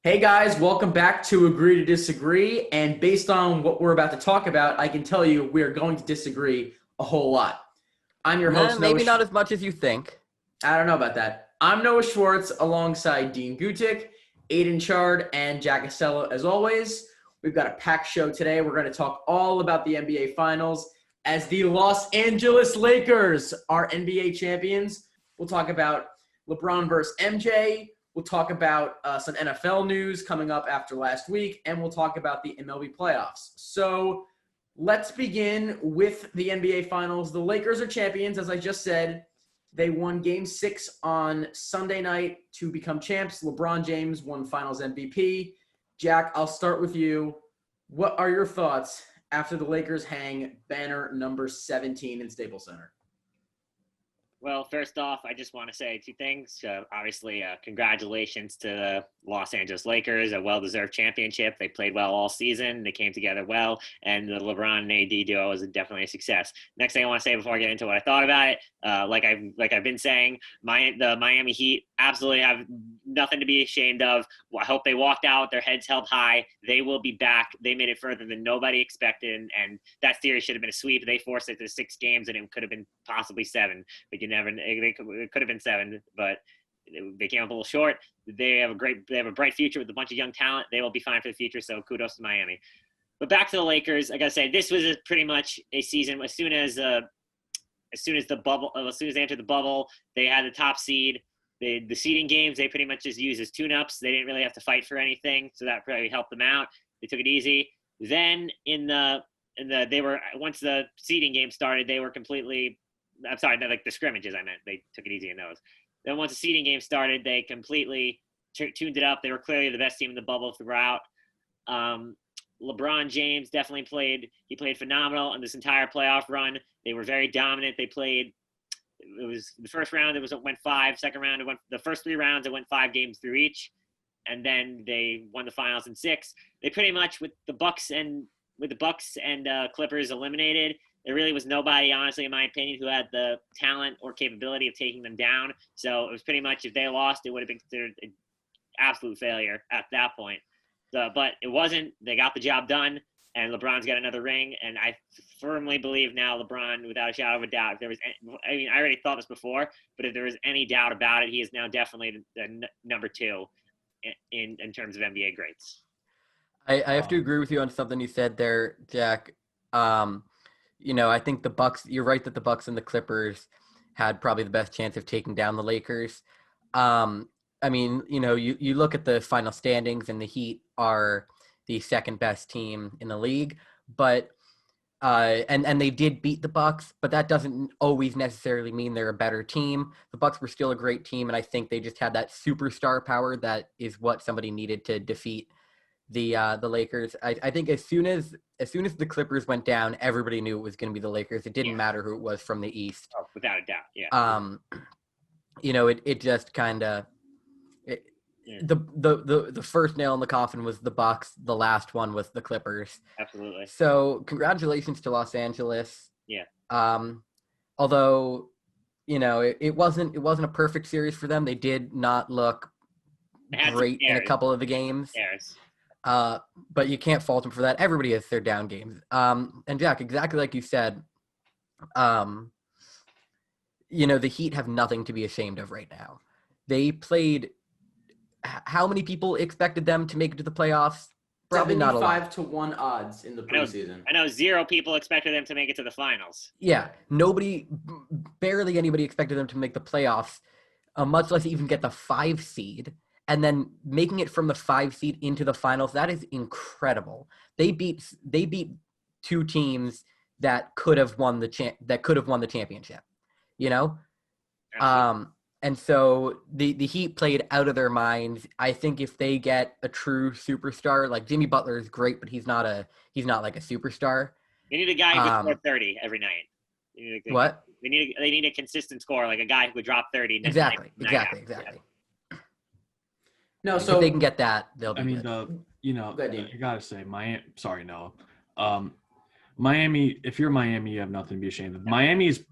Hey guys, welcome back to Agree to Disagree. And based on what we're about to talk about, I can tell you we're going to disagree a whole lot. I'm your Nah, host, Noah. maybe not as much as you think. I don't know about that. I'm Noah Schwartz alongside Dean Gutic, Aidan Chard, and Jack Casello. As always, we've got a packed show today. We're going to talk all about the NBA Finals as the Los Angeles Lakers are NBA champions. We'll talk about LeBron versus MJ. We'll talk about some NFL news coming up after last week, and we'll talk about the MLB playoffs. So let's begin with the NBA Finals. The Lakers are champions, as I just said. They won Game 6 on Sunday night to become champs. LeBron James won Finals MVP. Jack, I'll start with you. What are your thoughts after the Lakers hang banner number 17 in Staples Center? Well, first off, I just want to say two things. Obviously, congratulations to the Los Angeles Lakers, a well-deserved championship. They played well all season. They came together well, and the LeBron and AD duo was definitely a success. Next thing I want to say before I get into what I thought about it, like I've been saying, the Miami Heat absolutely have nothing to be ashamed of. I hope they walked out with their heads held high. They will be back. They made it further than nobody expected, and that series should have been a sweep. They forced it to 6 games, and it could have been possibly 7. But it could have been 7, but they came up a little short. They have a bright future with a bunch of young talent. They will be fine for the future. So kudos to Miami. But back to the Lakers, I gotta say this was pretty much a season. As soon as they entered the bubble, they had the top seed. The seeding games they pretty much just used as tune-ups. They didn't really have to fight for anything, so that probably helped them out. They took it easy. Then once the seeding game started, they were completely. I'm sorry, no, like the scrimmages, I meant. They took it easy in those. Then once the seeding game started, they completely tuned it up. They were clearly the best team in the bubble throughout. LeBron James definitely played. He played phenomenal in this entire playoff run. They were very dominant. It was the first round. It went 5. Second round, the first 3 rounds. It went 5 games through each, and then they won the finals in 6. They pretty much with the Bucks and Clippers eliminated. There really was nobody, honestly, in my opinion, who had the talent or capability of taking them down. So it was pretty much if they lost, it would have been considered an absolute failure at that point. But it wasn't. They got the job done, and LeBron's got another ring. And I firmly believe now LeBron, without a shadow of a doubt, I already thought this before, but if there was any doubt about it, he is now definitely the number 2 in terms of NBA greats. I have to agree with you on something you said there, Jack. I think the Bucks. You're right that the Bucks and the Clippers had probably the best chance of taking down the Lakers. You look at the final standings, and the Heat are the second best team in the league, but and they did beat the Bucks, but that doesn't always necessarily mean they're a better team. The Bucks were still a great team, and I think they just had that superstar power that is what somebody needed to defeat the Lakers. I think as soon as the Clippers went down, everybody knew it was going to be the Lakers. It didn't matter who it was from the East. Oh, without a doubt, yeah. It just kind of the first nail in the coffin was the Bucks. The last one was the Clippers. Absolutely. So congratulations to Los Angeles. Yeah. Although it wasn't a perfect series for them. They did not look great in a couple of the games. But you can't fault them for that. Everybody has their down games. And Jack, exactly like you said, the Heat have nothing to be ashamed of right now. They played. How many people expected them to make it to the playoffs? Probably not a lot. 75-1 odds in the preseason. I know 0 people expected them to make it to the finals. Yeah, barely anybody expected them to make the playoffs, much less even get the 5 seed. And then making it from the 5 seed into the finals, that is incredible. They beat 2 teams that could have won the championship. And so the Heat played out of their minds. I think if they get a true superstar, like Jimmy Butler is great, but he's not like a superstar. They need a guy who can score 30 every night. They need a consistent score, like a guy who could drop 30. Exactly. No, so if they can get that, they'll be good. I gotta say, Miami. Sorry, no. Miami. If you're Miami, you have nothing to be ashamed of. Miami's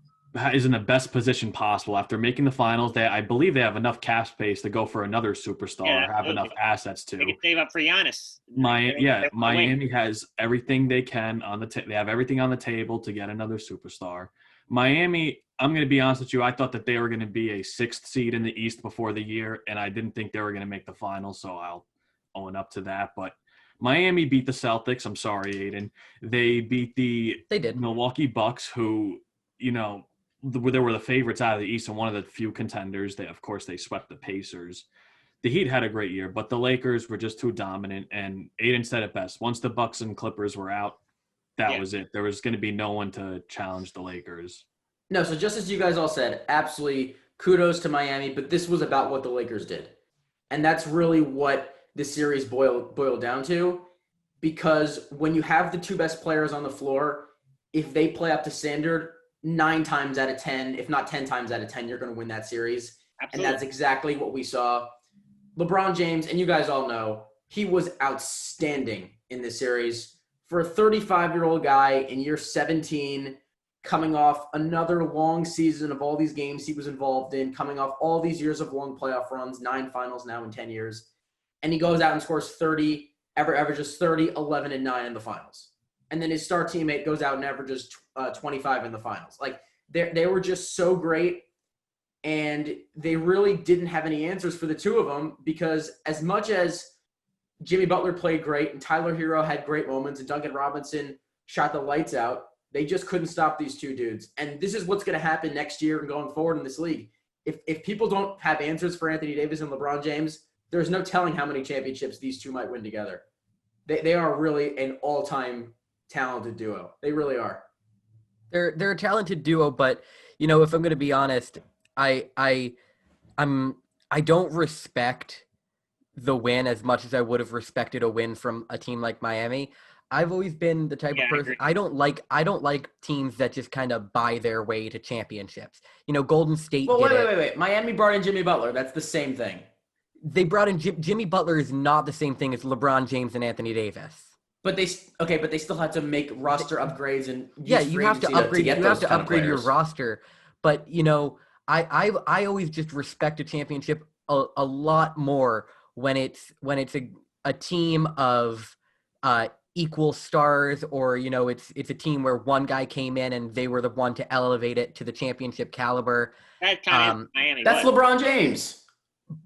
is in the best position possible after making the finals. I believe they have enough cap space to go for another superstar, Yeah, have enough assets to. They can save up for Giannis. Miami has everything they can on the they have everything on the table to get another superstar. Miami, I'm going to be honest with you, I thought that they were going to be a 6th seed in the East before the year, and I didn't think they were going to make the finals, so I'll own up to that. But Miami beat the Celtics. I'm sorry, Aidan. They beat the Milwaukee Bucks, who, they were the favorites out of the East and one of the few contenders. Of course, they swept the Pacers. The Heat had a great year, but the Lakers were just too dominant, and Aidan said it best. Once the Bucks and Clippers were out, that was it. There was going to be no one to challenge the Lakers. No, so just as you guys all said, absolutely kudos to Miami, but this was about what the Lakers did. And that's really what this series boiled down to, because when you have the 2 best players on the floor, if they play up to standard, 9 times out of 10, if not 10 times out of 10, you're going to win that series. Absolutely. And that's exactly what we saw. LeBron James, and you guys all know, he was outstanding in this series. For a 35-year-old guy in year 17, coming off another long season of all these games he was involved in, coming off all these years of long playoff runs, 9 finals now in 10 years, and he goes out and scores 30, averages 30, 11, and 9 in the finals. And then his star teammate goes out and averages 25 in the finals. Like, they were just so great, and they really didn't have any answers for the 2 of them, because as much as Jimmy Butler played great and Tyler Hero had great moments and Duncan Robinson shot the lights out, they just couldn't stop these 2 dudes. And this is what's going to happen next year and going forward in this league. If people don't have answers for Anthony Davis and LeBron James, there's no telling how many championships these 2 might win together. They are really an all-time talented duo. They really are. They're a talented duo, but if I'm going to be honest, I don't respect the win as much as I would have respected a win from a team like Miami. I've always been the type of person. I don't like teams that just kind of buy their way to championships. Golden State. Well, wait. Miami brought in Jimmy Butler. That's the same thing. They brought in Jimmy Butler is not the same thing as LeBron James and Anthony Davis. But they still had to make roster upgrades and you have to upgrade. You have to upgrade your roster. But I always just respect a championship a lot more when it's a team of equal stars, or it's a team where one guy came in and they were the one to elevate it to the championship caliber. That kind of Miami. That's LeBron James.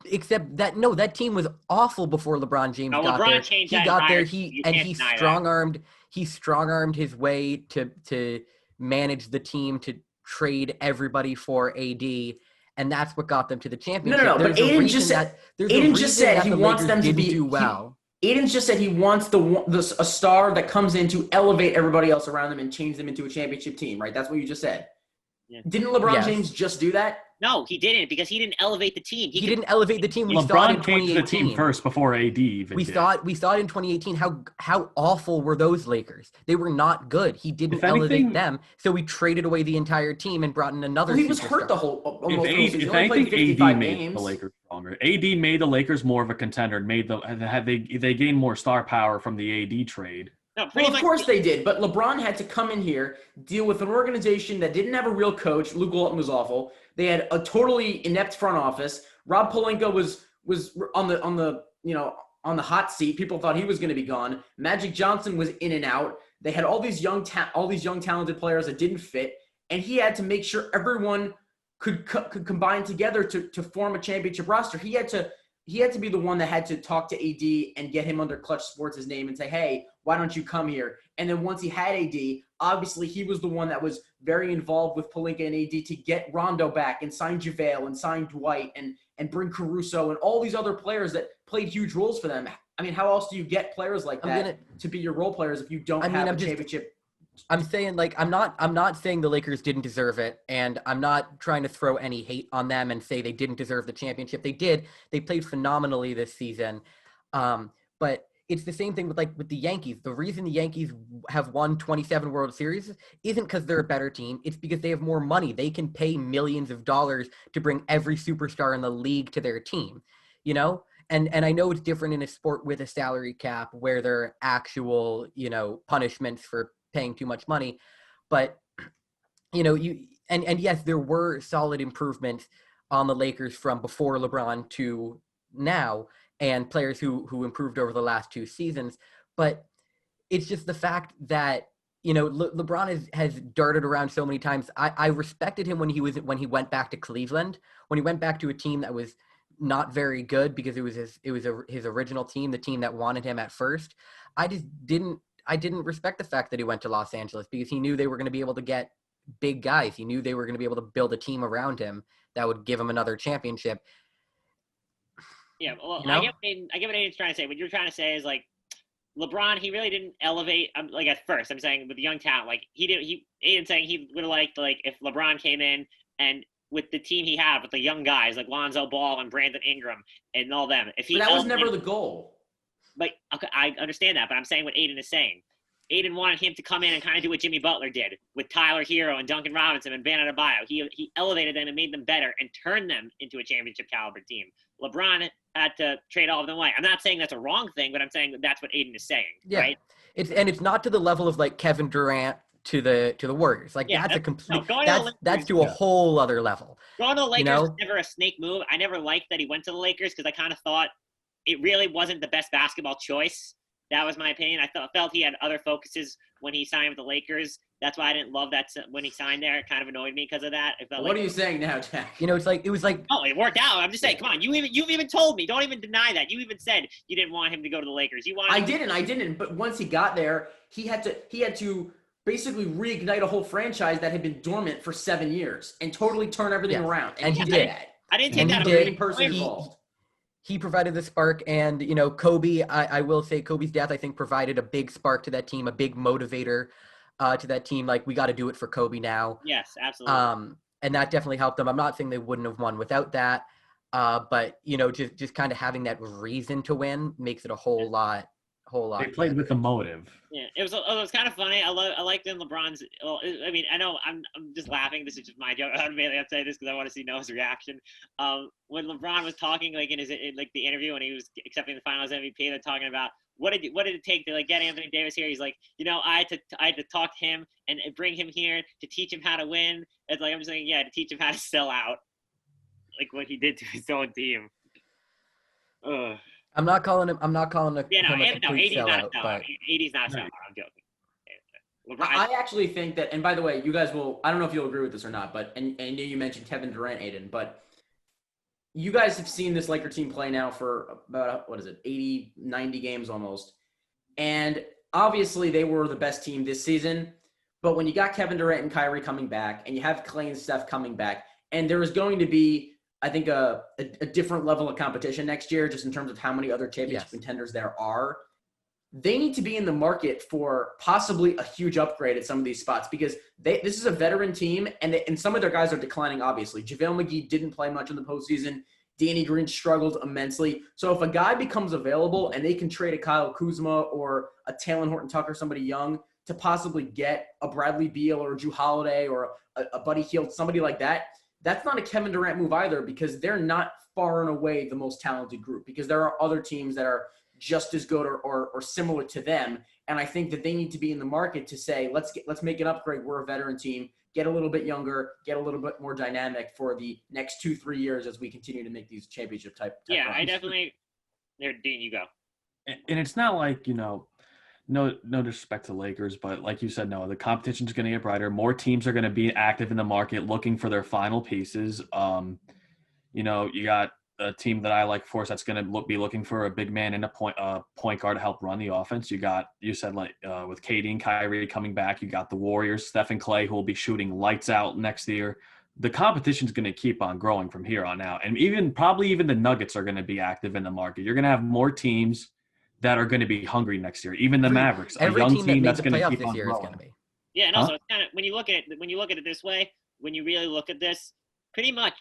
Except that team was awful before LeBron James got there. He got there. He strong-armed his way to manage the team to trade everybody for AD. And that's what got them to the championship. No. But Aidan just said he wants them to do well. Aidan's just said he wants a star that comes in to elevate everybody else around them and change them into a championship team, right? That's what you just said. Yeah. Didn't LeBron James just do that? No, he didn't, because he didn't elevate the team. He didn't elevate the team. LeBron changed the team first before AD even we saw it in 2018 how awful were those Lakers. They were not good. He didn't elevate them, so we traded away the entire team and brought in another. He was hurt the whole almost. If anything, AD made the Lakers stronger. AD made the Lakers more of a contender. They gained more star power from the AD trade. No, of course they did, but LeBron had to come in here, deal with an organization that didn't have a real coach. Luke Walton was awful. They had a totally inept front office. Rob Pelinka was on the hot seat. People thought he was going to be gone. Magic Johnson was in and out. They had all these young talented players that didn't fit, and he had to make sure everyone could combine together to form a championship roster. He had to be the one that had to talk to AD and get him under Clutch Sports' name and say, hey, why don't you come here? And then once he had AD, obviously he was the one that was very involved with Pelinka and AD to get Rondo back and sign JaVale and sign Dwight and bring Caruso and all these other players that played huge roles for them. I mean, how else do you get players like that to be your role players if you don't have a championship? I'm saying, I'm not saying the Lakers didn't deserve it, and I'm not trying to throw any hate on them and say they didn't deserve the championship. They did. They played phenomenally this season. But it's the same thing with the Yankees. The reason the Yankees have won 27 World Series isn't because they're a better team. It's because they have more money. They can pay millions of dollars to bring every superstar in the league to their team, And I know it's different in a sport with a salary cap where there are actual, punishments for paying too much money. But, and yes, there were solid improvements on the Lakers from before LeBron to now, and players who improved over the last 2 seasons. But it's just the fact that, LeBron has darted around so many times. I respected him when he went back to Cleveland, when he went back to a team that was not very good because it was his original team, the team that wanted him at first. I didn't respect the fact that he went to Los Angeles because he knew they were going to be able to get big guys. He knew they were going to be able to build a team around him that would give him another championship. Yeah, well, I get what Aidan's trying to say. What you're trying to say is like LeBron, he really didn't elevate. Like at first, I'm saying with the young talent, like Aidan's saying he would have liked like if LeBron came in and with the team he had with the young guys like Lonzo Ball and Brandon Ingram and all them. But that was never the goal. Like, okay, I understand that, but I'm saying what Aidan is saying. Aidan wanted him to come in and kind of do what Jimmy Butler did with Tyler Hero and Duncan Robinson and Bam Adebayo. He elevated them and made them better and turned them into a championship caliber team. LeBron had to trade all of them away. I'm not saying that's a wrong thing, but I'm saying that's what Aidan is saying, right? It's not to the level of like Kevin Durant to the Warriors. Like that's a complete that's to a whole other level. Going to the Lakers was never a snake move. I never liked that he went to the Lakers because I kind of thought it really wasn't the best basketball choice. That was my opinion. I felt he had other focuses when he signed with the Lakers. That's why I didn't love that when he signed there. It kind of annoyed me because of that. What are you saying now, Jack? It was like. Oh, it worked out. I'm just saying. Come on, you've even told me. Don't even deny that. You even said you didn't want him to go to the Lakers. I didn't. But once he got there, he had to basically reignite a whole franchise that had been dormant for 7 years and totally turn everything around. And he did. I didn't take that. Main person involved. He provided the spark, and Kobe. I will say Kobe's death, I think, provided a big spark to that team, a big motivator to that team. Like, we got to do it for Kobe now. Yes, absolutely. And that definitely helped them. I'm not saying they wouldn't have won without that, but just kind of having that reason to win makes it a whole lot. They played with a motive. Yeah, it was kind of funny. I liked in LeBron's. I mean, I know I'm just laughing. This is just my joke. I'm saying this because I want to see Noah's reaction. When LeBron was talking, like in the interview when he was accepting the Finals MVP, they're talking about what did it take to like get Anthony Davis here. He's like, I had to talk to him and bring him here to teach him how to win. It's like I'm just saying, to teach him how to sell out, like what he did to his own team. Ugh. I'm not calling him a complete sellout. But AD's not a sellout. I'm joking. I actually think that, and by the way, you guys I don't know if you'll agree with this or not, but, and I know you mentioned Kevin Durant, Aidan, but you guys have seen this Laker team play now for about, 80, 90 games almost. And obviously they were the best team this season, but when you got Kevin Durant and Kyrie coming back, and you have Clay and Steph coming back, and there is going to be, I think, a different level of competition next year, just in terms of how many other championship contenders there are. They need to be in the market for possibly a huge upgrade at some of these spots because this is a veteran team, and some of their guys are declining, obviously. JaVale McGee didn't play much in the postseason. Danny Green struggled immensely. So if a guy becomes available and they can trade a Kyle Kuzma or a Talen Horton-Tucker, somebody young, to possibly get a Bradley Beal or a Jrue Holiday or a Buddy Hield, somebody like that, that's not a Kevin Durant move either because they're not far and away the most talented group because there are other teams that are just as good or similar to them. And I think that they need to be in the market to say, let's make an upgrade. We're a veteran team, get a little bit younger, get a little bit more dynamic for the next 2-3 years as we continue to make these championship type Yeah, runs. I definitely – Dean, you go. And it's not like, no disrespect to Lakers, but like you said, no, the competition is going to get brighter. More teams are going to be active in the market looking for their final pieces. You got a team that I like, of course, that's going to be looking for a big man and a point guard to help run the offense. You said with KD and Kyrie coming back, you got the Warriors, Steph and Clay, who will be shooting lights out next year. The competition is going to keep on growing from here on out. And probably even the Nuggets are going to be active in the market. You're going to have more teams that are going to be hungry next year. Even the Mavericks, a young team that's going to keep on growing. Yeah, and also it's kind of when you look at it this way, when you really look at this, pretty much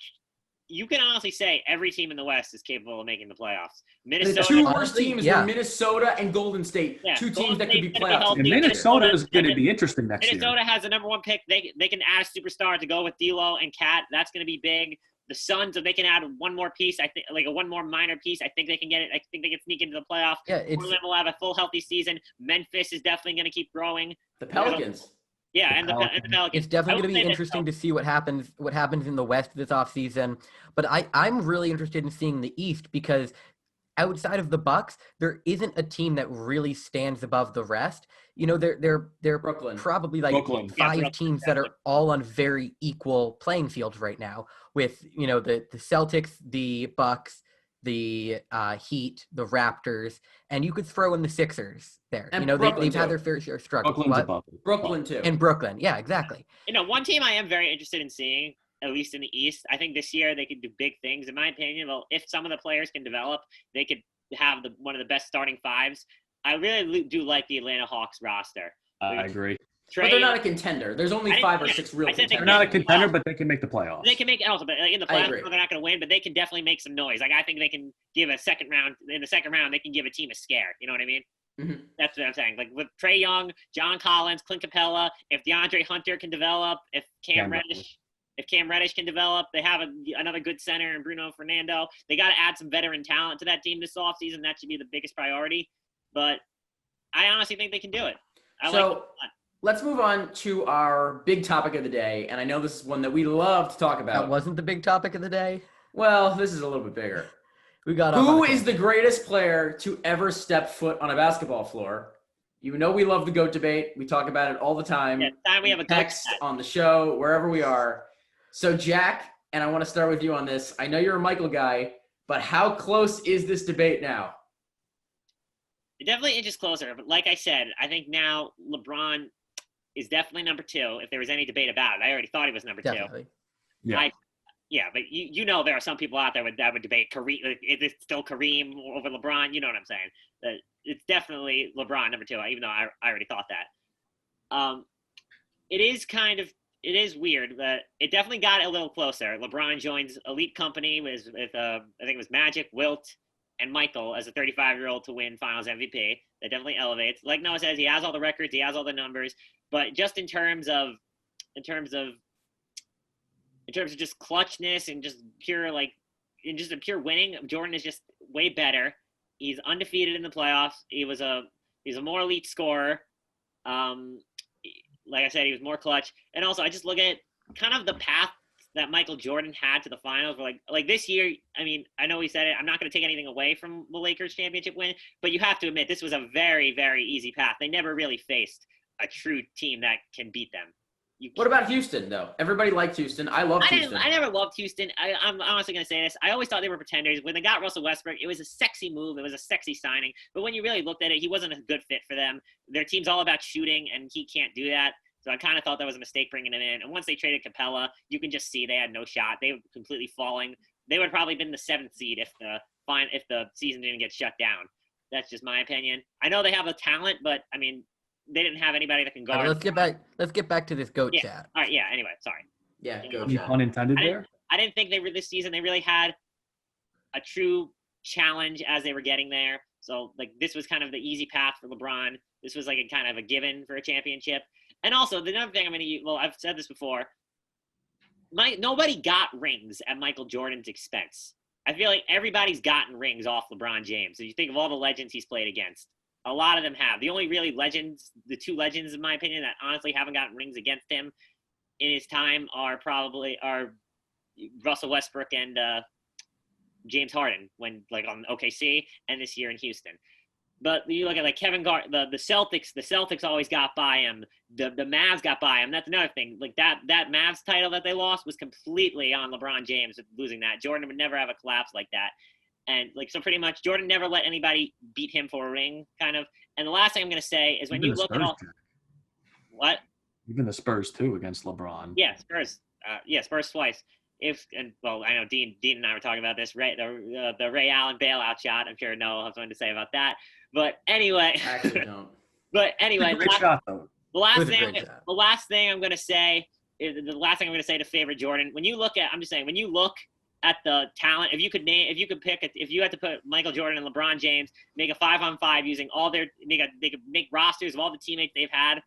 you can honestly say every team in the West is capable of making the playoffs. Minnesota, the two worst teams were Minnesota and Golden State. Yeah, two teams that could be playoffs. And Minnesota is going to be interesting next year. Minnesota has the number one pick. They can add a superstar to go with D'Lo and Cat. That's going to be big. The Suns, if they can add one more piece, I think, like one more minor piece, I think they can get it. I think they can sneak into the playoff. Yeah, Portland will have a full healthy season. Memphis is definitely going to keep growing. The Pelicans. Yeah, and the Pelicans. It's definitely going to be interesting to see what happens in the West this offseason. But I'm really interested in seeing the East because outside of the Bucks, there isn't a team that really stands above the rest. You know, they're Brooklyn. Probably like five teams that are all on very equal playing fields right now with, you know, the Celtics, the Bucks, the Heat, the Raptors, and you could throw in the Sixers there. And you know, Brooklyn they've had their fair share of struggles. Brooklyn too. And Brooklyn. Yeah, exactly. You know, one team I am very interested in seeing, at least in the East, I think this year they could do big things. In my opinion, well, if some of the players can develop, they could have one of the best starting fives. I really do like the Atlanta Hawks roster. I agree. But they're not a contender. There's only 5 or 6 real contenders. They're not a contender, but they can make the playoffs. They can make also, but in the playoffs, they're not going to win. But they can definitely make some noise. Like I think they can give a second round. In the second round, they can give a team a scare. You know what I mean? Mm-hmm. That's what I'm saying. Like with Trae Young, John Collins, Clint Capella, if DeAndre Hunter can develop, if Cam Reddish can develop, they have another good center in Bruno Fernando. They got to add some veteran talent to that team this offseason. That should be the biggest priority. But I honestly think they can do it. Let's move on to our big topic of the day. And I know this is one that we love to talk about. That wasn't the big topic of the day? Well, this is a little bit bigger. Who is the greatest player to ever step foot on a basketball floor? You know we love the GOAT debate. We talk about it all the time. Yeah, time we have a text on the show, wherever we are. So, Jack, and I want to start with you on this. I know you're a Michael guy, but how close is this debate now? It definitely inches closer. But like I said, I think now LeBron is definitely number 2, if there was any debate about it. I already thought he was number 2. Yeah. But you know there are some people out there that would debate Kareem. Is it still Kareem over LeBron? You know what I'm saying? That it's definitely LeBron number 2, even though I already thought that. It is weird, but it definitely got a little closer. LeBron joins elite company with I think it was Magic, Wilt, and Michael as a 35-year-old to win Finals MVP. That definitely elevates. Like Noah says, he has all the records, he has all the numbers, but just in terms of just clutchness and just pure winning, Jordan is just way better. He's undefeated in the playoffs. He's a more elite scorer. Like I said, he was more clutch. And also, I just look at kind of the path that Michael Jordan had to the finals. Like this year, I mean, I know he said it. I'm not going to take anything away from the Lakers championship win, but you have to admit this was a very, very easy path. They never really faced a true team that can beat them. What about Houston, though? Everybody liked Houston. I loved Houston. I never loved Houston. I'm honestly going to say this. I always thought they were pretenders. When they got Russell Westbrook, it was a sexy move. It was a sexy signing. But when you really looked at it, he wasn't a good fit for them. Their team's all about shooting, and he can't do that. So I kind of thought that was a mistake bringing him in. And once they traded Capella, you can just see they had no shot. They were completely falling. They would have probably been the 7th seed if the season didn't get shut down. That's just my opinion. I know they have a talent, but, I mean, they didn't have anybody that can guard. Let's get back to this GOAT chat. All right. Yeah. Anyway, sorry. Yeah. GOAT chat. Pun intended there. I didn't think this season they really had a true challenge as they were getting there. So like this was kind of the easy path for LeBron. This was like a kind of a given for a championship. And also the other thing I've said this before. Nobody got rings at Michael Jordan's expense. I feel like everybody's gotten rings off LeBron James. So you think of all the legends he's played against. A lot of them have. The only really legends, the 2 legends, in my opinion, that honestly haven't gotten rings against him in his time are Russell Westbrook and James Harden when on OKC and this year in Houston. But you look at like Kevin Garnett, the Celtics always got by him. The Mavs got by him. That's another thing. Like that Mavs title that they lost was completely on LeBron James losing that. Jordan would never have a collapse like that. And so pretty much Jordan never let anybody beat him for a ring, kind of. And the last thing I'm going to say is when you look at all what? Even the Spurs too against LeBron. Yeah, Spurs. Spurs twice. I know Dean and I were talking about this. The Ray Allen bailout shot. I'm sure Noah has something to say about that. But anyway. I actually don't. But anyway, the last thing I'm going to say to favor Jordan. When you look at the talent, if you had to put Michael Jordan and LeBron James, make a 5-on-5 using they could make rosters of all the teammates they've had.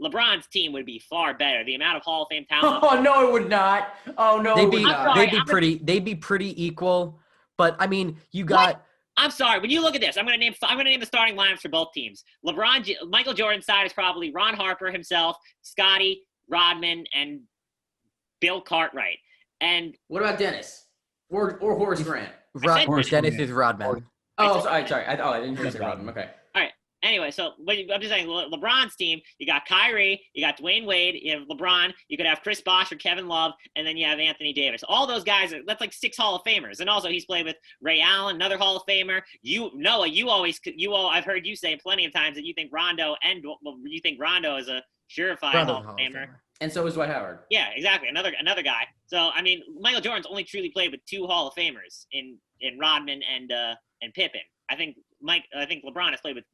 LeBron's team would be far better. The amount of Hall of Fame talent. Oh no, it would not. Oh no, they'd be pretty equal. But I mean, you got I'm sorry. When you look at this, I'm gonna name the starting lineups for both teams. Michael Jordan's side is probably Ron Harper himself, Scotty, Rodman, and Bill Cartwright. And what about Dennis or Horace Grant? Dennis is Rodman. Oh, sorry. I didn't hear you say Rodman. Okay. All right. Anyway, so I'm just saying, LeBron's team, you got Kyrie, you got Dwayne Wade, you have LeBron, you could have Chris Bosh or Kevin Love, and then you have Anthony Davis. All those guys, that's like 6 Hall of Famers. And also he's played with Ray Allen, another Hall of Famer. Noah, I've heard you say plenty of times that you think Rondo is a surefire Hall of Famer. And so is Dwight Howard. Yeah, exactly. Another guy. So, I mean, Michael Jordan's only truly played with 2 Hall of Famers in Rodman and Pippen. I think LeBron has played with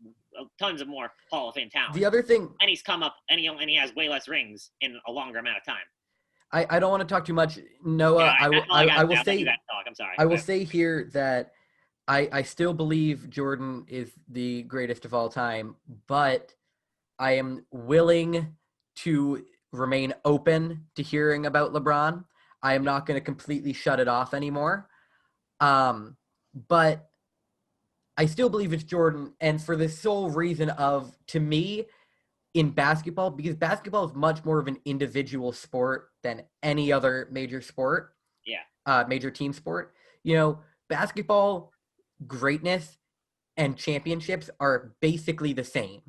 tons of more Hall of Fame talent. The other thing, and he's come up, and he has way less rings in a longer amount of time. I don't want to talk too much, Noah. Yeah, I will say, I'm sorry. I will say here that I still believe Jordan is the greatest of all time, but I am willing to remain open to hearing about LeBron. I am not going to completely shut it off anymore. But I still believe it's Jordan, and for the sole reason of, to me, in basketball, because basketball is much more of an individual sport than any other major sport. Yeah. Major team sport. You know, basketball greatness and championships are basically the same.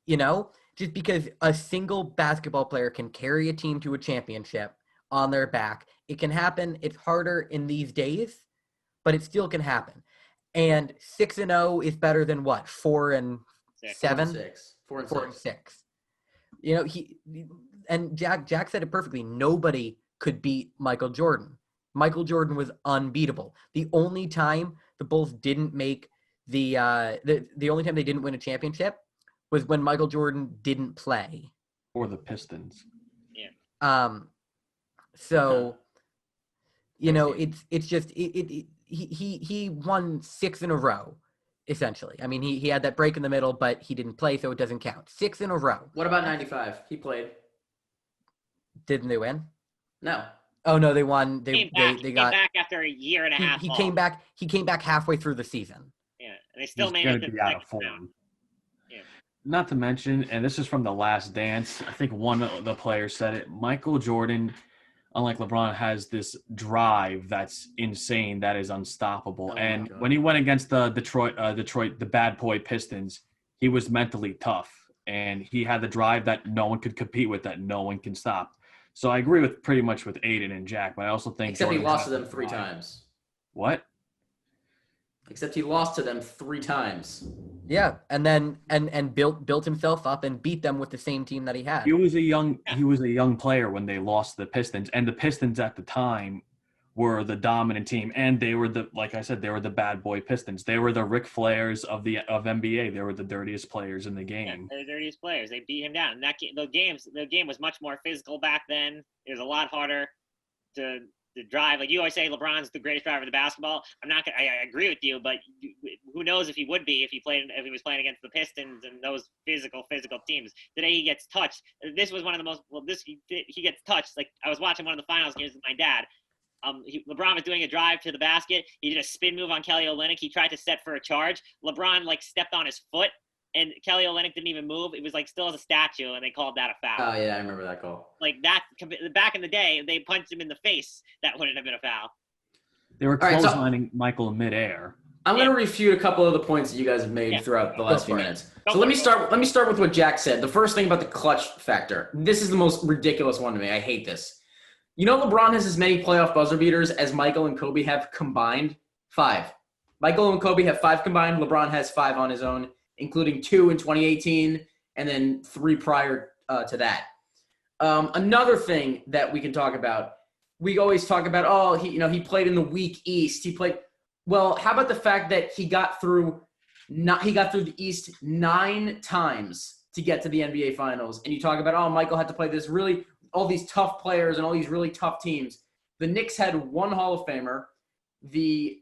You know, just because a single basketball player can carry a team to a championship on their back, it can happen. It's harder in these days, but it still can happen. And 6-0 is better than what? 4-7? 4-6. You know, Jack said it perfectly. Nobody could beat Michael Jordan. Michael Jordan was unbeatable. The only time the Bulls didn't make the only time they didn't win a championship was when Michael Jordan didn't play. Or the Pistons. Yeah. So, you know, it's just he won 6 in a row, essentially. I mean, he had that break in the middle, but he didn't play, so it doesn't count. 6 in a row. What about 95? He played. Didn't they win? No. Oh no, they won. They came back after a year and a half. He came back. He came back halfway through the season. Yeah, and they still made it to the second round. Yeah. Not to mention, and this is from The Last Dance, I think one of the players said it, Michael Jordan, unlike LeBron, has this drive that's insane, that is unstoppable. And when he went against the Detroit, the bad boy Pistons, he was mentally tough. And he had the drive that no one could compete with, that no one can stop. So I agree with pretty much with Aidan and Jack, but I also think Except Jordan he lost to them 3 times. What? Except he lost to them 3 times. Yeah, and then and built himself up and beat them with the same team that he had. He was a young player when they lost to the Pistons, and the Pistons at the time were the dominant team, and they were like I said, they were the bad boy Pistons. They were the Ric Flairs of NBA. They were the dirtiest players in the game. Yeah, they're the dirtiest players. They beat him down. And the game was much more physical back then. It was a lot harder to drive. Like you always say, LeBron's the greatest driver of the basketball. I agree with you, but who knows if he would be if he was playing against the Pistons and those physical teams. Today he gets touched. This was one of the most. He gets touched. Like I was watching one of the finals games with my dad. LeBron was doing a drive to the basket. He did a spin move on Kelly Olynyk. He tried to set for a charge. LeBron stepped on his foot, and Kelly Olynyk didn't even move. It was still as a statue, and they called that a foul. Oh yeah, I remember that call. That back in the day, they punched him in the face. That wouldn't have been a foul. They were clotheslining Michael in midair. I'm going to refute a couple of the points that you guys have made throughout the last few minutes. So let me start with what Jack said. The first thing about the clutch factor. This is the most ridiculous one to me. I hate this. You know, LeBron has as many playoff buzzer beaters as Michael and Kobe have combined. 5. Michael and Kobe have 5 combined. LeBron has 5 on his own, including 2 in 2018 and then 3 prior to that. Another thing that we can talk about, we always talk about, he played in the weak East. Well, how about the fact that he got through the East 9 times to get to the NBA Finals, and you talk about, Michael had to play all these tough players and all these really tough teams. The Knicks had 1 Hall of Famer. The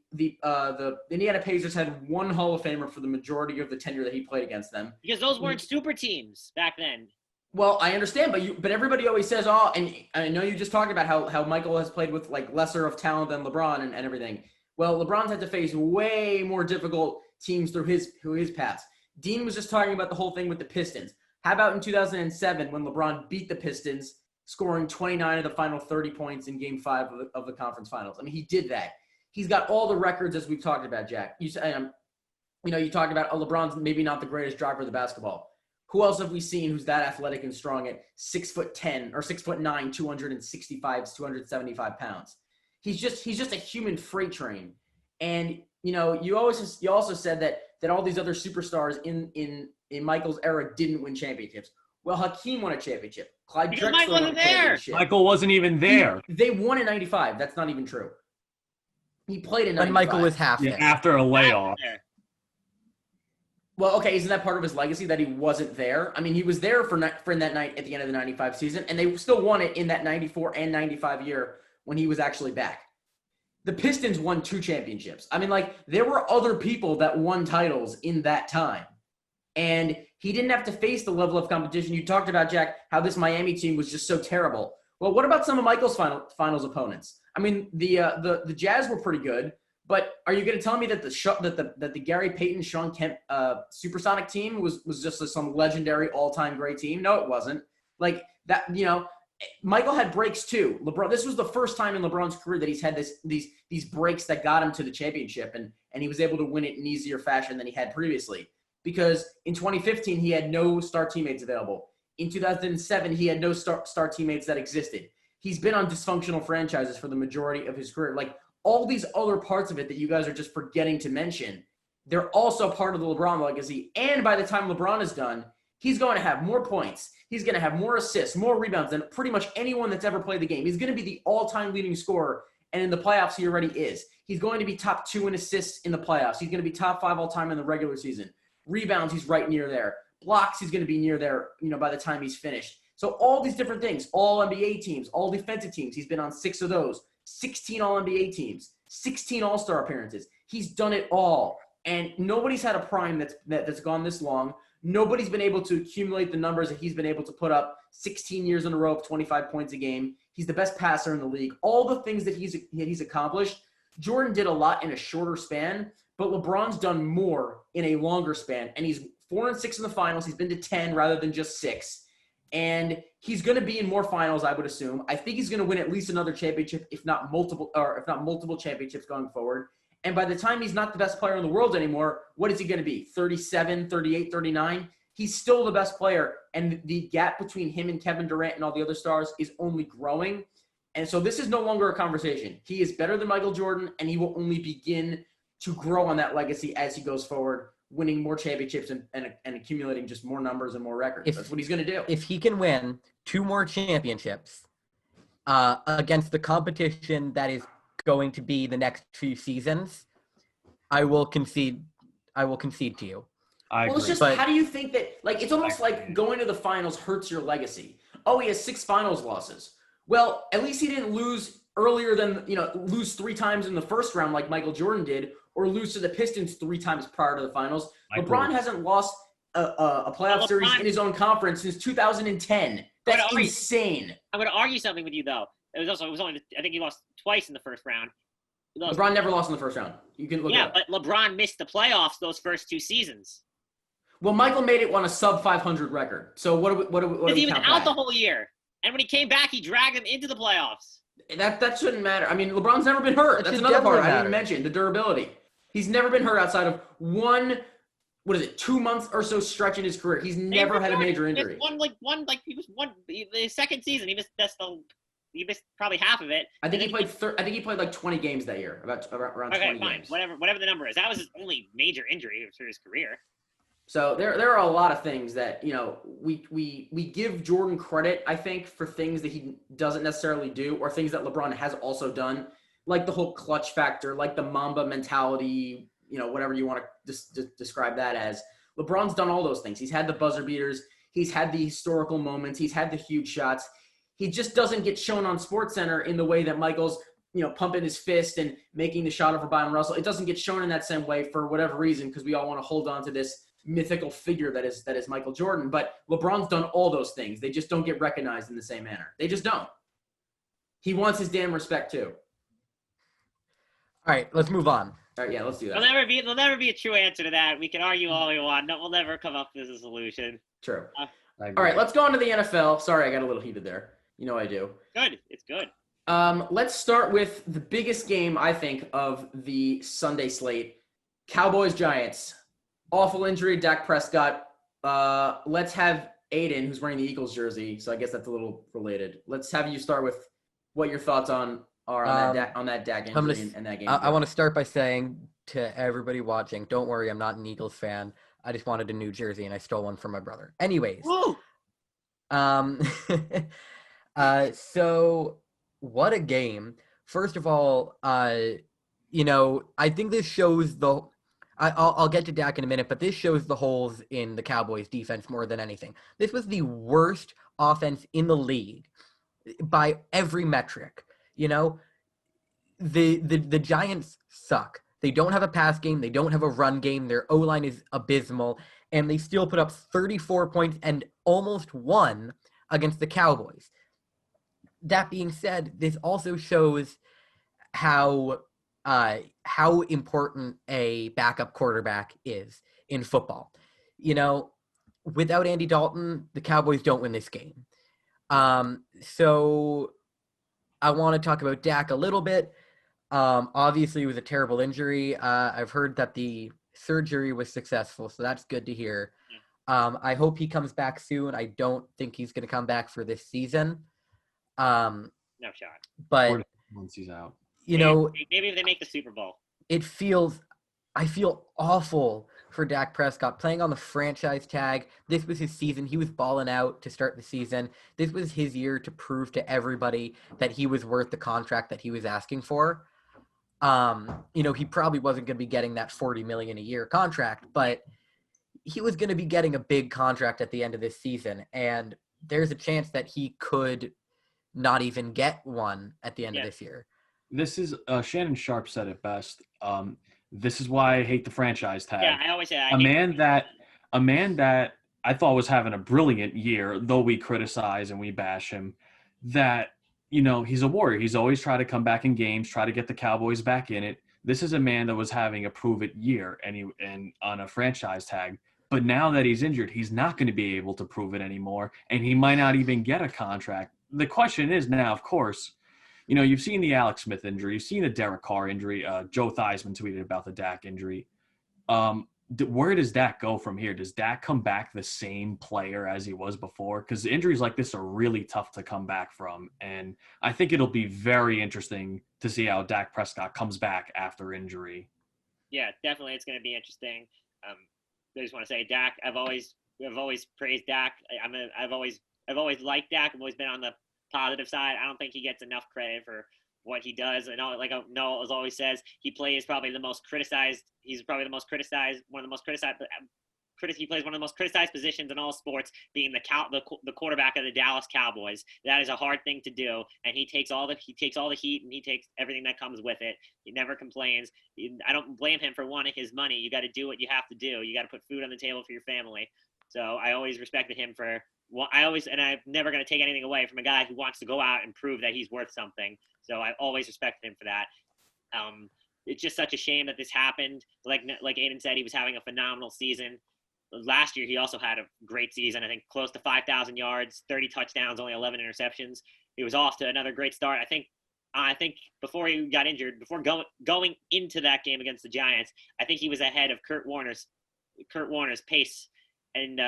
Indiana Pacers had 1 Hall of Famer for the majority of the tenure that he played against them. Because those weren't super teams back then. Well, I understand, but everybody always says, and I know you just talked about how Michael has played with lesser of talent than LeBron and everything. Well, LeBron's had to face way more difficult teams through his past. Dean was just talking about the whole thing with the Pistons. How about in 2007 when LeBron beat the Pistons, scoring 29 of the final 30 points in Game 5 of the conference finals? I mean, he did that. He's got all the records as we've talked about, Jack. You talked about LeBron's maybe not the greatest driver of the basketball. Who else have we seen who's that athletic and strong at 6'10" or 6'9", 265, 275 pounds? He's just a human freight train. And you also said that all these other superstars in Michael's era didn't win championships. Well, Hakeem won a championship. Clyde Because Drexler Mike won a wasn't there. championship. Michael wasn't even there. They won in 95. That's not even true. He played in 95. When Michael was half there. After a layoff. Well, okay, isn't that part of his legacy that he wasn't there? I mean, he was there for that night at the end of the 95 season, and they still won it in that 94 and 95 year when he was actually back. The Pistons won 2 championships. I mean, there were other people that won titles in that time. And he didn't have to face the level of competition. You talked about, Jack, how this Miami team was just so terrible. Well, what about some of Michael's finals opponents? I mean, the Jazz were pretty good, but are you going to tell me that the Gary Payton, Sean Kemp Supersonic team was just some legendary all-time great team? No, it wasn't. Like that, Michael had breaks too. LeBron. This was the first time in LeBron's career that he's had these breaks that got him to the championship, and he was able to win it in easier fashion than he had previously. Because in 2015 he had no star teammates available. In 2007 he had no star teammates that existed. He's been on dysfunctional franchises for the majority of his career. Like all these other parts of it that you guys are just forgetting to mention, they're also part of the LeBron legacy. And by the time LeBron is done, he's going to have more points. He's going to have more assists, more rebounds than pretty much anyone that's ever played the game. He's going to be the all-time leading scorer, and in the playoffs, he already is. He's going to be top 2 in assists in the playoffs. He's going to be top 5 all-time in the regular season. Rebounds, he's right near there. Blocks, he's going to be near there, by the time he's finished. So all these different things, all NBA teams, all defensive teams, he's been on 6 of those. 16 all-NBA teams, 16 all-star appearances. He's done it all, and nobody's had a prime that's gone this long. Nobody's been able to accumulate the numbers that he's been able to put up 16 years in a row of 25 points a game. He's the best passer in the league. All the things that he's accomplished, Jordan did a lot in a shorter span, but LeBron's done more in a longer span. And he's 4-6 in the finals. He's been to 10 rather than just 6. And he's going to be in more finals, I would assume. I think he's going to win at least another championship, if not multiple championships going forward. And by the time he's not the best player in the world anymore, what is he going to be? 37, 38, 39? He's still the best player. And the gap between him and Kevin Durant and all the other stars is only growing. And so this is no longer a conversation. He is better than Michael Jordan, and he will only begin to grow on that legacy as he goes forward, winning more championships and accumulating just more numbers and more records. That's what he's going to do. If he can win 2 more championships against the competition that is going to be the next few seasons, I will concede to you. Well, it's just, how do you think that, it's almost like going to the finals hurts your legacy. Oh, he has 6 finals losses. Well, at least he didn't lose earlier than, lose 3 times in the first round like Michael Jordan did, or lose to the Pistons 3 times prior to the finals. LeBron hasn't lost a playoff series in his own conference since 2010. That's insane. I'm going to argue something with you, though. I think he lost twice in the first round. LeBron never lost in the first round. You can look it up. But LeBron missed the playoffs those first 2 seasons. Well, Michael made it on a sub 500 record. So what do we he was count out that? the whole year, and when he came back, he dragged them into the playoffs. That shouldn't matter. I mean, LeBron's never been hurt. That's another part I didn't mention, the durability. He's never been hurt outside of 2 months or so stretch in his career. He's never had a major injury. The second season, he missed probably half of it. I think he played like 20 games that year, around 20 games. Whatever the number is. That was his only major injury for his career. So there are a lot of things that, we give Jordan credit, I think, for things that he doesn't necessarily do, or things that LeBron has also done, like the whole clutch factor, like the Mamba mentality, whatever you want to describe that as. LeBron's done all those things. He's had the buzzer beaters. He's had the historical moments. He's had the huge shots. He just doesn't get shown on SportsCenter in the way that Michael's, pumping his fist and making the shot over Byron Russell. It doesn't get shown in that same way for whatever reason, because we all want to hold on to this mythical figure that is Michael Jordan. But LeBron's done all those things. They just don't get recognized in the same manner. They just don't. He wants his damn respect too. All right, let's move on. All right, yeah, let's do that. There'll never be a true answer to that. We can argue all we want. No, we'll never come up with a solution. True. All right, let's go on to the NFL. Sorry, I got a little heated there. You know I do. Good. It's good. Let's start with the biggest game, I think, of the Sunday slate. Cowboys-Giants. Awful injury, Dak Prescott. Let's have Aidan, who's wearing the Eagles jersey, so I guess that's a little related. Let's have you start with what your thoughts are on that Dak injury and that game. I want to start by saying to everybody watching, don't worry, I'm not an Eagles fan. I just wanted a new jersey, and I stole one from my brother. Anyways. Woo! So what a game. First of all, I think this shows I'll get to Dak in a minute, but this shows the holes in the Cowboys defense more than anything. This was the worst offense in the league by every metric. The Giants suck. They don't have a pass game. They don't have a run game. Their O-line is abysmal, and they still put up 34 points and almost won against the Cowboys. That being said, this also shows how important a backup quarterback is in football. Without Andy Dalton, the Cowboys don't win this game. So I want to talk about Dak a little bit. Obviously, it was a terrible injury. I've heard that the surgery was successful, so that's good to hear. I hope he comes back soon. I don't think he's going to come back for this season. No shot. But once he's out, maybe if they make the Super Bowl. I feel awful for Dak Prescott playing on the franchise tag. This was his season. He was balling out to start the season. This was his year to prove to everybody that he was worth the contract that he was asking for. He probably wasn't going to be getting that $40 million a year contract, but he was going to be getting a big contract at the end of this season. And there's a chance that he could not even get one at the end of this year. This is Shannon Sharp said it best. This is why I hate the franchise tag. Yeah, I always say a man that I thought was having a brilliant year, though we criticize and we bash him, that he's a warrior. He's always tried to come back in games, try to get the Cowboys back in it. This is a man that was having a prove-it year and on a franchise tag. But now that he's injured, he's not going to be able to prove it anymore, and he might not even get a contract. The question is now, of course, you've seen the Alex Smith injury. You've seen the Derek Carr injury. Joe Theismann tweeted about the Dak injury. Where does Dak go from here? Does Dak come back the same player as he was before? Because injuries like this are really tough to come back from. And I think it'll be very interesting to see how Dak Prescott comes back after injury. Yeah, definitely. It's going to be interesting. I just want to say Dak, I've always praised Dak. I've always liked Dak. I've always been on the positive side. I don't think he gets enough credit for what he does. I know, like Noah always says, he plays probably the most criticized. He's probably the most criticized, one of the most criticized. He plays one of the most criticized positions in all sports, being the quarterback of the Dallas Cowboys. That is a hard thing to do, and he takes all the heat, and he takes everything that comes with it. He never complains. I don't blame him for wanting his money. You got to do what you have to do. You got to put food on the table for your family. So I always respected him for. Well, and I'm never going to take anything away from a guy who wants to go out and prove that he's worth something. So I always respected him for that. It's just such a shame that this happened. Like Aidan said, he was having a phenomenal season. Last year, he also had a great season. I think close to 5,000 yards, 30 touchdowns, only 11 interceptions. He was off to another great start. I think before he got injured, before going into that game against the Giants, I think he was ahead of Kurt Warner's pace in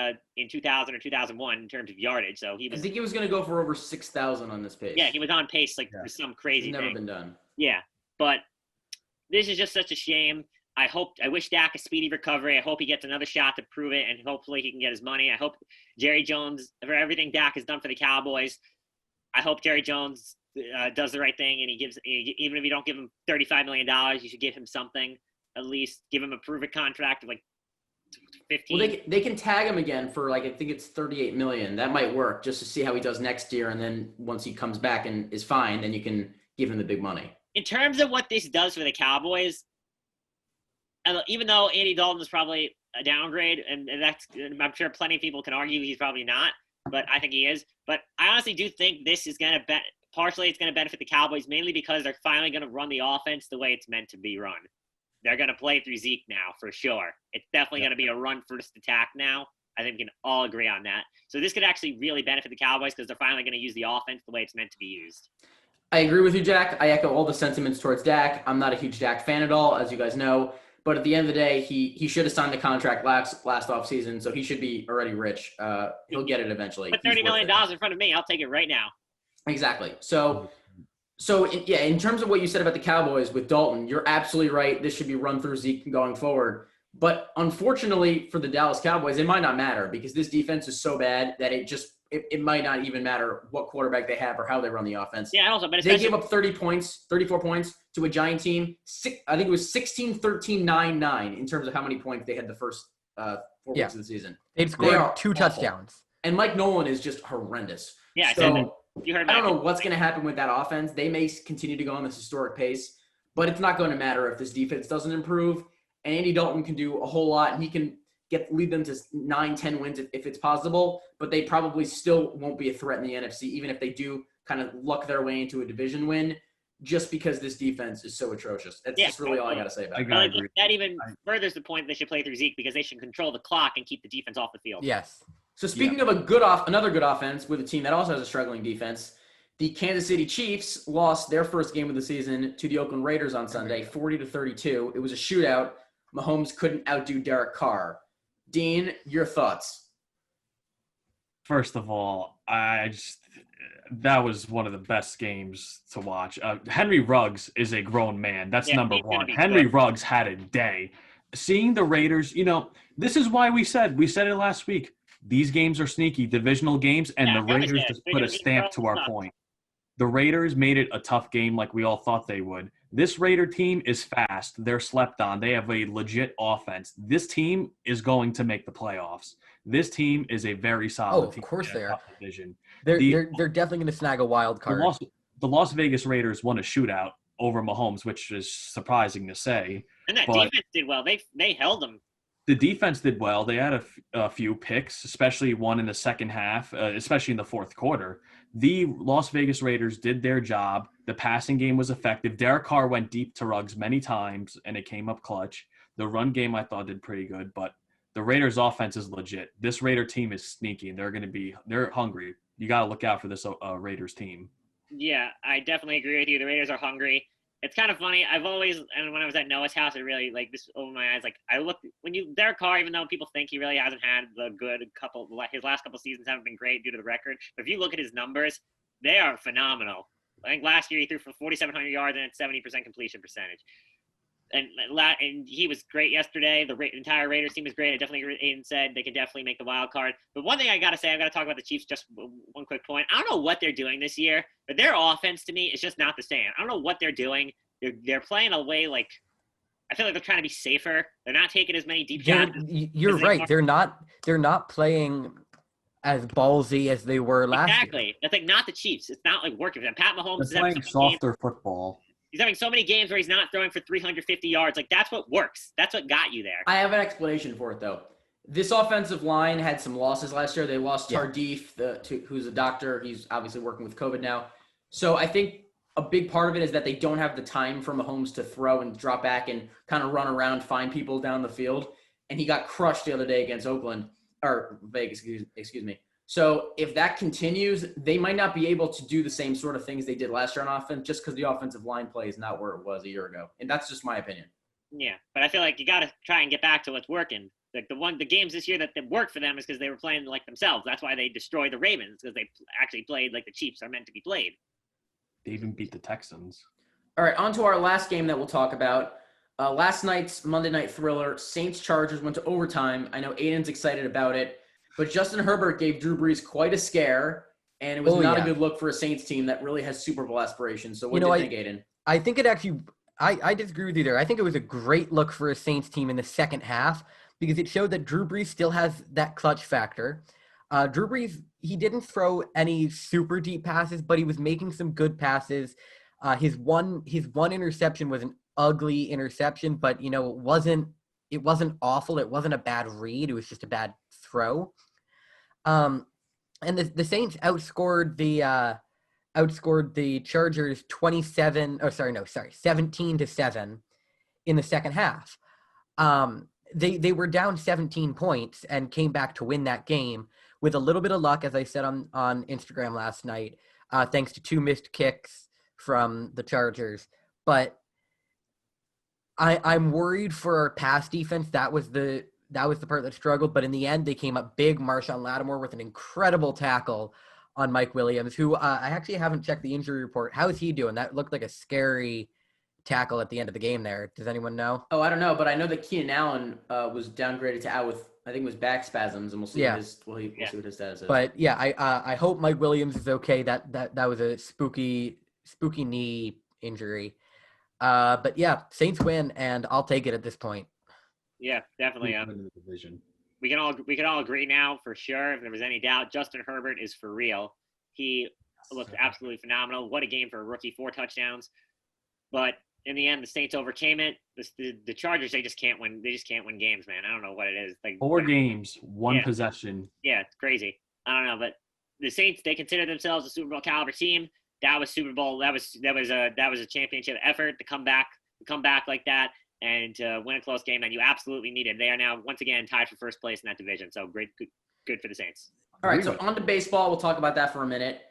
2000 or 2001 in terms of yardage. So I think he was going to go for over 6,000 on this pace. Yeah, he was on pace for some crazy It's never thing. been done. Yeah, but this is just such a shame. I wish Dak a speedy recovery. I hope he gets another shot to prove it, and hopefully he can get his money. I hope Jerry Jones, for everything Dak has done for the Cowboys, I hope Jerry Jones does the right thing, and even if you don't give him $35 million, you should give him something. At least give him a prove-it contract of 15. Well, they can tag him again for I think it's $38 million. That might work just to see how he does next year, and then once he comes back and is fine, then you can give him the big money. In terms of what this does for the Cowboys, even though Andy Dalton is probably a downgrade, and I'm sure plenty of people can argue he's probably not, but I think he is. But I honestly do think this is going to partially it's going to benefit the Cowboys, mainly because they're finally going to run the offense the way it's meant to be run. They're going to play through Zeke now, for sure. It's definitely going to be a run-first attack now. I think we can all agree on that. So this could actually really benefit the Cowboys because they're finally going to use the offense the way it's meant to be used. I agree with you, Jack. I echo all the sentiments towards Dak. I'm not a huge Dak fan at all, as you guys know. But at the end of the day, he should have signed the contract last offseason, so he should be already rich. He'll get it eventually. Put $30 million in front of me. I'll take it right now. Exactly. So in terms of what you said about the Cowboys with Dalton, you're absolutely right. This should be run through Zeke going forward. But unfortunately for the Dallas Cowboys, it might not matter because this defense is so bad that it might not even matter what quarterback they have or how they run the offense. Yeah, also, but they gave up 34 points to a Giant team. I think it was 16-13-9-9 in terms of how many points they had the first 4 weeks of the season. They've scored 2 touchdowns. And Mike Nolan is just horrendous. Yeah, so I don't know what's going to happen with that offense. They may continue to go on this historic pace, but it's not going to matter if this defense doesn't improve. And Andy Dalton can do a whole lot, and he can lead them to 9-10 wins if it's possible, but they probably still won't be a threat in the NFC, even if they do kind of luck their way into a division win, just because this defense is so atrocious. That's just really all I got to say about it. That even furthers the point they should play through Zeke because they should control the clock and keep the defense off the field. Yes. So speaking of another good offense with a team that also has a struggling defense, the Kansas City Chiefs lost their first game of the season to the Oakland Raiders on Sunday, 40-32. It was a shootout. Mahomes couldn't outdo Derek Carr. Dean, your thoughts? First of all, that was one of the best games to watch. Henry Ruggs is a grown man. That's number one. Henry Ruggs had a day. Seeing the Raiders, this is why we said it last week. These games are sneaky, divisional games, and the Raiders just put a stamp to our point. The Raiders made it a tough game like we all thought they would. This Raider team is fast. They're slept on. They have a legit offense. This team is going to make the playoffs. This team is a very solid team. Of course they are. Division. They're definitely going to snag a wild card. The Las Vegas Raiders won a shootout over Mahomes, which is surprising to say. And that defense did well. They held them. The defense did well. They had a few picks, especially one in the second half, especially in the fourth quarter. The Las Vegas Raiders did their job. The passing game was effective. Derek Carr went deep to Ruggs many times, and it came up clutch. The run game, I thought, did pretty good, but the Raiders' offense is legit. This Raider team is sneaky, and they're hungry. You got to look out for this Raiders team. Yeah, I definitely agree with you. The Raiders are hungry. It's kind of funny. And when I was at Noah's house, it really this opened my eyes. Derek Carr, even though people think he really hasn't had his last couple seasons haven't been great due to the record. But if you look at his numbers, they are phenomenal. I think last year he threw for 4,700 yards and a 70% completion percentage. And he was great yesterday. The entire Raiders team was great. Aidan said they can definitely make the wild card. But one thing I got to say, I've got to talk about the Chiefs. Just one quick point. I don't know what they're doing this year, but their offense to me is just not the same. I don't know what they're doing. They're playing a way I feel like they're trying to be safer. They're not taking as many deep shots. You're right. They're not playing as ballsy as they were last year. Exactly. That's not the Chiefs. It's not working for them. Pat Mahomes is playing softer football. He's having so many games where he's not throwing for 350 yards. That's what works. That's what got you there. I have an explanation for it, though. This offensive line had some losses last year. They lost Tardif, who's a doctor. He's obviously working with COVID now. So I think a big part of it is that they don't have the time for Mahomes to throw and drop back and kind of run around, find people down the field. And he got crushed the other day against Vegas, excuse me. So if that continues, they might not be able to do the same sort of things they did last year on offense just because the offensive line play is not where it was a year ago. And that's just my opinion. Yeah, but I feel like you got to try and get back to what's working. The games this year that worked for them is because they were playing like themselves. That's why they destroyed the Ravens, because they actually played like the Chiefs are meant to be played. They even beat the Texans. All right, on to our last game that we'll talk about. Last night's Monday Night Thriller, Saints-Chargers went to overtime. I know Aidan's excited about it. But Justin Herbert gave Drew Brees quite a scare, and it was not a good look for a Saints team that really has Super Bowl aspirations. So what do you think, Aidan? I think it actually – I disagree with you there. I think it was a great look for a Saints team in the second half because it showed that Drew Brees still has that clutch factor. Drew Brees, he didn't throw any super deep passes, but he was making some good passes. His one interception was an ugly interception, but, it wasn't awful. It wasn't a bad read. It was just a bad throw. And the Saints outscored outscored the Chargers 17-7 in the second half. They were down 17 points and came back to win that game with a little bit of luck, as I said on Instagram last night, thanks to 2 missed kicks from the Chargers. But I'm worried for our pass defense. That was the part that struggled. But in the end, they came up big. Marshawn Lattimore with an incredible tackle on Mike Williams, who I actually haven't checked the injury report. How is he doing? That looked like a scary tackle at the end of the game there. Does anyone know? Oh, I don't know, but I know that Keenan Allen was downgraded to out with, I think it was back spasms, and we'll see what his status is. But yeah, I hope Mike Williams is okay. That was a spooky knee injury. But yeah, Saints win, and I'll take it at this point. Yeah, definitely. We can all agree now for sure. If there was any doubt, Justin Herbert is for real. He looked absolutely phenomenal. What a game for a rookie! 4 touchdowns. But in the end, the Saints overcame it. The Chargers, they just can't win. They just can't win games, man. I don't know what it is. Like 4 games, 1 possession. Yeah, it's crazy. I don't know, but the Saints, they consider themselves a Super Bowl caliber team. That was Super Bowl. That was a championship effort to come back like that and to win a close game that you absolutely needed. They are now once again tied for first place in that division. So great, good for the Saints. All right, so on to baseball. We'll talk about that for a minute.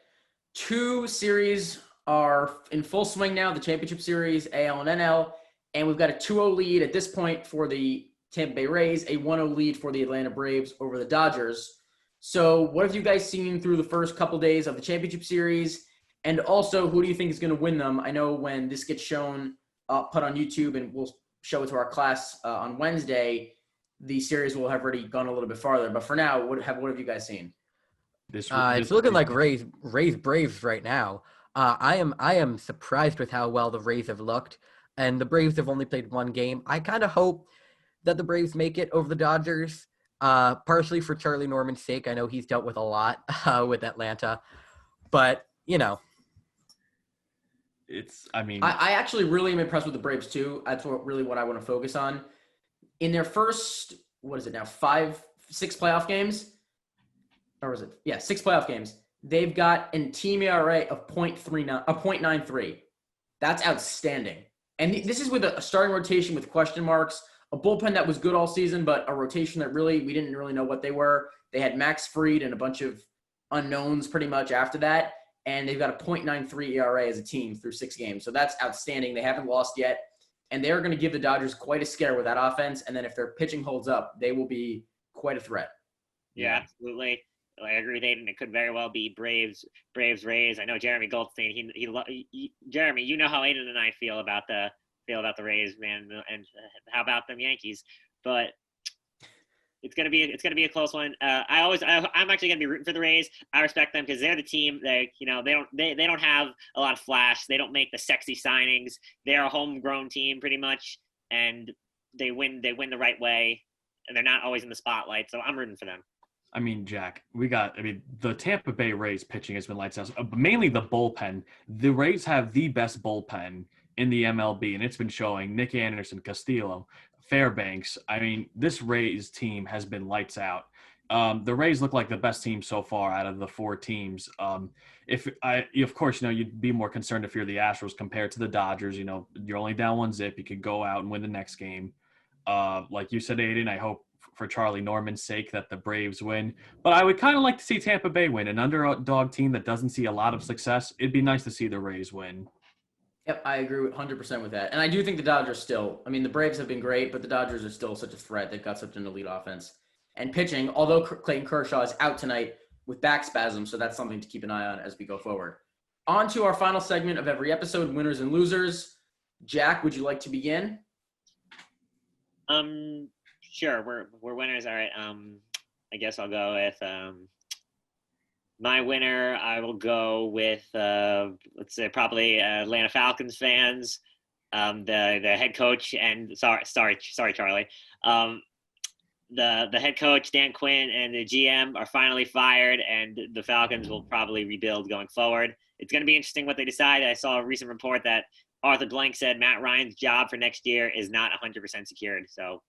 2 series are in full swing now, the championship series, AL and NL, and we've got a 2-0 lead at this point for the Tampa Bay Rays, a 1-0 lead for the Atlanta Braves over the Dodgers. So what have you guys seen through the first couple days of the championship series? And also, who do you think is going to win them? I know when this gets shown, put on YouTube, and we'll show it to our class on Wednesday, the series will have already gone a little bit farther. But for now, what have you guys seen? It's looking like Rays Braves right now. I am surprised with how well the Rays have looked, and the Braves have only played 1 game. I kind of hope that the Braves make it over the Dodgers, partially for Charlie Norman's sake. I know he's dealt with a lot with Atlanta, but you know. I actually really am impressed with the Braves too. That's what I want to focus on. In their first, 6 playoff games? Or was it? Yeah, 6 playoff games. They've got a team ERA of 0.93. That's outstanding. And this is with a starting rotation with question marks, a bullpen that was good all season, but a rotation that we didn't really know what they were. They had Max Fried and a bunch of unknowns pretty much after that. And they've got a 0.93 ERA as a team through 6 games. So that's outstanding. They haven't lost yet. And they're going to give the Dodgers quite a scare with that offense. And then if their pitching holds up, they will be quite a threat. Yeah, absolutely. I agree with Aidan. It could very well be Braves, Rays. I know Jeremy Goldstein. Jeremy, you know how Aidan and I feel about the Rays, man, and how about them Yankees? But it's gonna be a close one. I'm actually gonna be rooting for the Rays. I respect them because they're the team that they don't have a lot of flash. They don't make the sexy signings. They're a homegrown team pretty much, and they win the right way, and they're not always in the spotlight. So I'm rooting for them. I mean, Jack, the Tampa Bay Rays pitching has been lights out. Mainly the bullpen. The Rays have the best bullpen in the MLB, and it's been showing. Nick Anderson, Castillo, Fairbanks. I mean, this Rays team has been lights out. The Rays look like the best team so far out of the 4 teams. Of course, you'd be more concerned if you're the Astros compared to the Dodgers. You're only down 1-0. You could go out and win the next game. Like you said, Aidan, I hope for Charlie Norman's sake that the Braves win. But I would kind of like to see Tampa Bay win. An underdog team that doesn't see a lot of success, it'd be nice to see the Rays win. Yep, I agree 100% with that. And I do think the Dodgers still, the Braves have been great, but the Dodgers are still such a threat. They've got such an elite offense. And pitching, although Clayton Kershaw is out tonight with back spasms, so that's something to keep an eye on as we go forward. On to our final segment of every episode, winners and losers. Jack, would you like to begin? Sure, we're winners. All right. I guess I'll go with my winner. I will go with let's say probably Atlanta Falcons fans. The head coach and sorry Charlie. The head coach Dan Quinn and the GM are finally fired, and the Falcons will probably rebuild going forward. It's going to be interesting what they decide. I saw a recent report that Arthur Blank said Matt Ryan's job for next year is not 100% secured. So.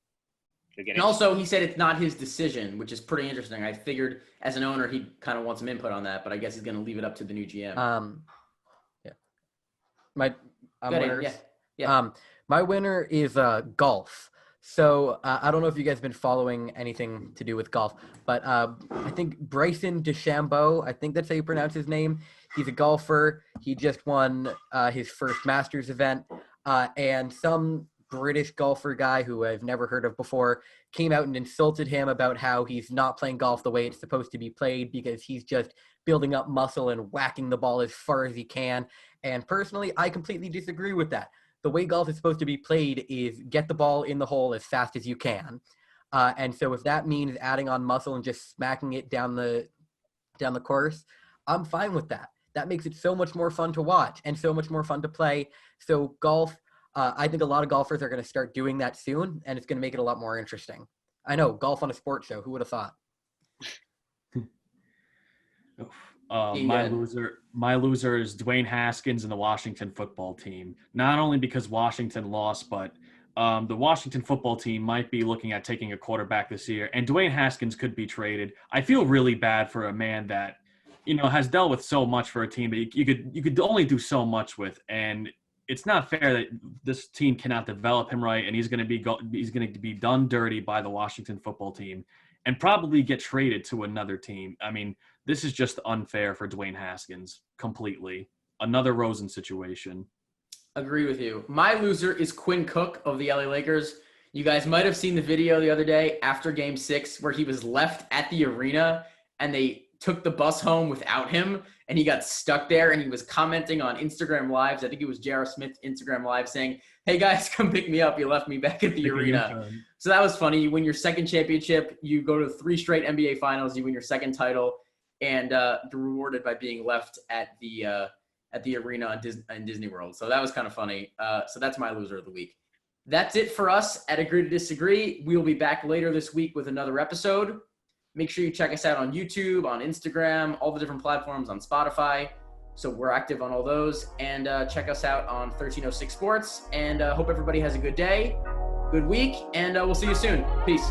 And also, he said it's not his decision, which is pretty interesting. I figured as an owner, he kind of wants some input on that, but I guess he's going to leave it up to the new GM. My Go ahead, winners. Yeah. My winner is golf. So I don't know if you guys have been following anything to do with golf, but I think Bryson DeChambeau, I think that's how you pronounce his name. He's a golfer. He just won his first Masters event, and some British golfer guy who I've never heard of before came out and insulted him about how he's not playing golf the way it's supposed to be played because he's just building up muscle and whacking the ball as far as he can. And personally, I completely disagree with that. The way golf is supposed to be played is get the ball in the hole as fast as you can. And so if that means adding on muscle and just smacking it down the course, I'm fine with that. That makes it so much more fun to watch and so much more fun to play. So golf, I think a lot of golfers are going to start doing that soon, and it's going to make it a lot more interesting. I know, golf on a sports show. Who would have thought? My loser is Dwayne Haskins and the Washington football team. Not only because Washington lost, but the Washington football team might be looking at taking a quarterback this year, and Dwayne Haskins could be traded. I feel really bad for a man that, has dealt with so much for a team that you could only do so much with, and it's not fair that this team cannot develop him right, and he's going to be done dirty by the Washington football team, and probably get traded to another team. I mean, this is just unfair for Dwayne Haskins completely. Another Rosen situation. Agree with you. My loser is Quinn Cook of the LA Lakers. You guys might have seen the video the other day after Game 6 where he was left at the arena and they took the bus home without him and he got stuck there and he was commenting on Instagram Lives. I think it was J.R. Smith's Instagram Live saying, "Hey guys, come pick me up. You left me back at the arena." So that was funny. You win your second championship. You go to 3 straight NBA finals. You win your second title. And rewarded by being left at the arena in Disney World. So that was kind of funny. So that's my loser of the week. That's it for us at Agree to Disagree. We will be back later this week with another episode. Make sure you check us out on YouTube, on Instagram, all the different platforms, on Spotify. So we're active on all those. And check us out on 1306 Sports. And hope everybody has a good day, good week, and we'll see you soon. Peace.